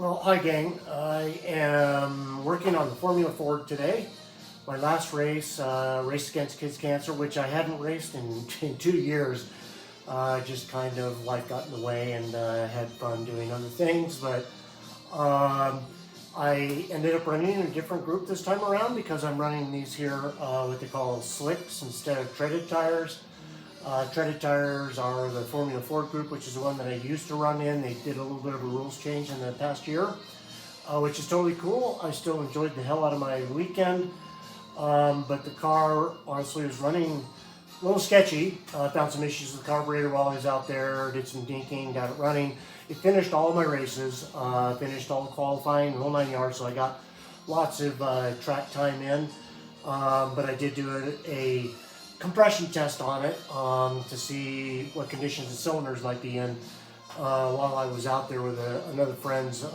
Well, hi gang. I am working on the Formula Ford today. My last race, race against kids cancer, which I hadn't raced in 2 years. Just kind of life got in the way and had fun doing other things. But um, I ended up running in a different group this time around because I'm running these here, what they call slicks instead of treaded tires. Treaded tires are the Formula Ford group, which is the one that I used to run in. They did a little bit of a rules change in the past year, which is totally cool. I still enjoyed the hell out of my weekend, but the car honestly was running a little sketchy. Found some issues with the carburetor while I was out there, did some dinking, got it running. It finished all my races, finished all the qualifying, the whole 9 yards, so I got lots of track time in, but I did do a compression test on it to see what conditions the cylinders might be in while I was out there with another friend's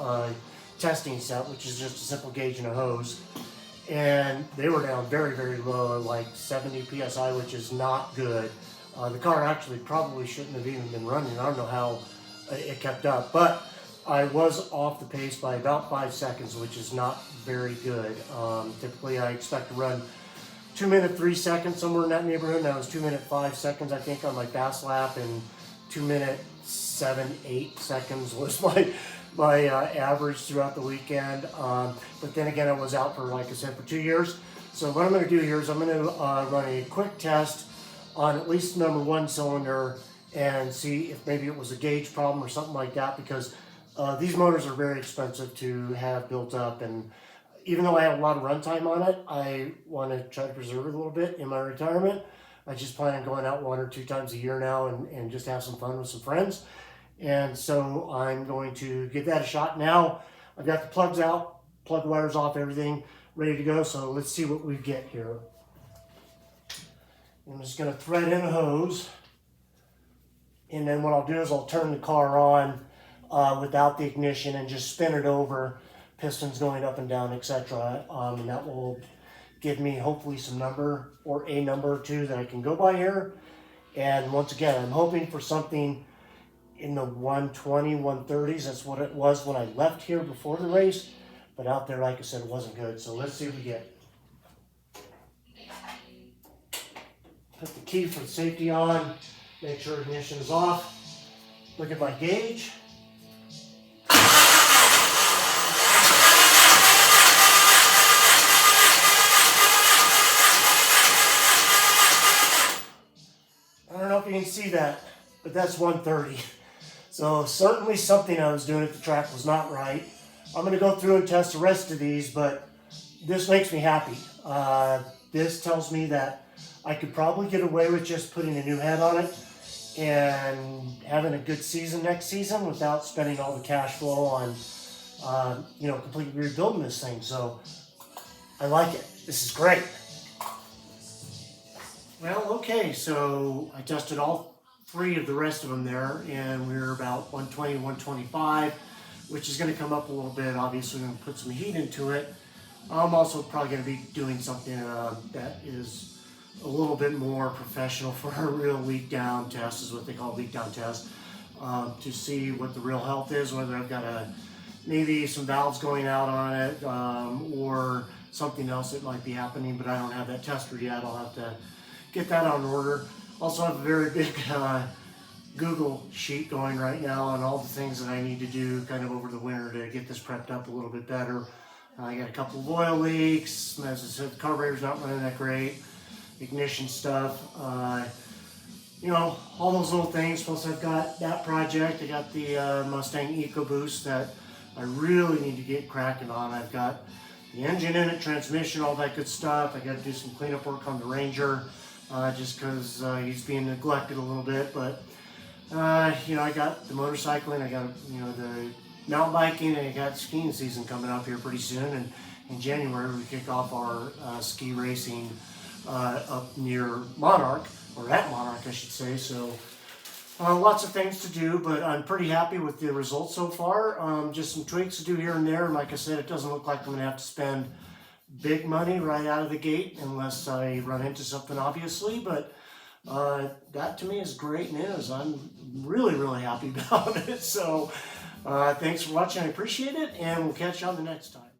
testing set, which is just a simple gauge and a hose. And they were down very, very low, like 70 psi, which is not good. The car actually probably shouldn't have even been running. I don't know how it kept up, but I was off the pace by about 5 seconds, which is not very good. Typically I expect to run 2 minute 3 seconds, somewhere in that neighborhood. And I was 2 minute 5 seconds, I think, on my fast lap, and 2 minute 7, 8 seconds was my average throughout the weekend. But then again, I was out for, like I said, for 2 years. So what I'm going to do here is I'm going to run a quick test on at least number one cylinder and see if maybe it was a gauge problem or something like that, because these motors are very expensive to have built up, and even though I have a lot of runtime on it, I want to try to preserve it a little bit in my retirement. I just plan on going out 1 or 2 times a year now and just have some fun with some friends. And so I'm going to give that a shot now. I've got the plugs out, plug wires off, everything ready to go. So let's see what we get here. I'm just going to thread in a hose. And then what I'll do is I'll turn the car on without the ignition and just spin it over, pistons going up and down, etc. And that will give me hopefully some number or a number or two that I can go by here. And once again, I'm hoping for something in the 120, 130s. That's what it was when I left here before the race. But out there, like I said, it wasn't good. So let's see what we get. Put the key for safety on. Make sure ignition is off. Look at my gauge. I don't know if you can see that, but that's 130. So certainly something I was doing at the track was not right. I'm going to go through and test the rest of these, but this makes me happy. This tells me that I could probably get away with just putting a new head on it and having a good season next season without spending all the cash flow on, completely rebuilding this thing. So I like it. This is great. Well, okay, so I tested all 3 of the rest of them there, and we're about 120, 125, which is going to come up a little bit. Obviously, we're going to put some heat into it. I'm also probably going to be doing something that is a little bit more professional for a real week down test, is what they call a week down test, to see what the real health is, whether I've got maybe some valves going out on it, or something else that might be happening, but I don't have that tester yet. I'll have to get that on order. Also have a very big Google sheet going right now on all the things that I need to do kind of over the winter to get this prepped up a little bit better. I got a couple of oil leaks. As I said, the carburetor's not running that great. Ignition stuff. All those little things. Plus I've got that project. I got the Mustang EcoBoost that I really need to get cracking on. I've got the engine in it, transmission, all that good stuff. I got to do some cleanup work on the Ranger. Just because he's being neglected a little bit, but I got the motorcycling, I got the mountain biking, and I got skiing season coming up here pretty soon. And in January we kick off our ski racing up near Monarch, or at Monarch, I should say. So lots of things to do, but I'm pretty happy with the results so far. Just some tweaks to do here and there, and like I said, it doesn't look like I'm going to have to spend big money right out of the gate unless I run into something, obviously, but that to me is great news. I'm really, really happy about it. So Thanks for watching. I appreciate it, and we'll catch you on the next time.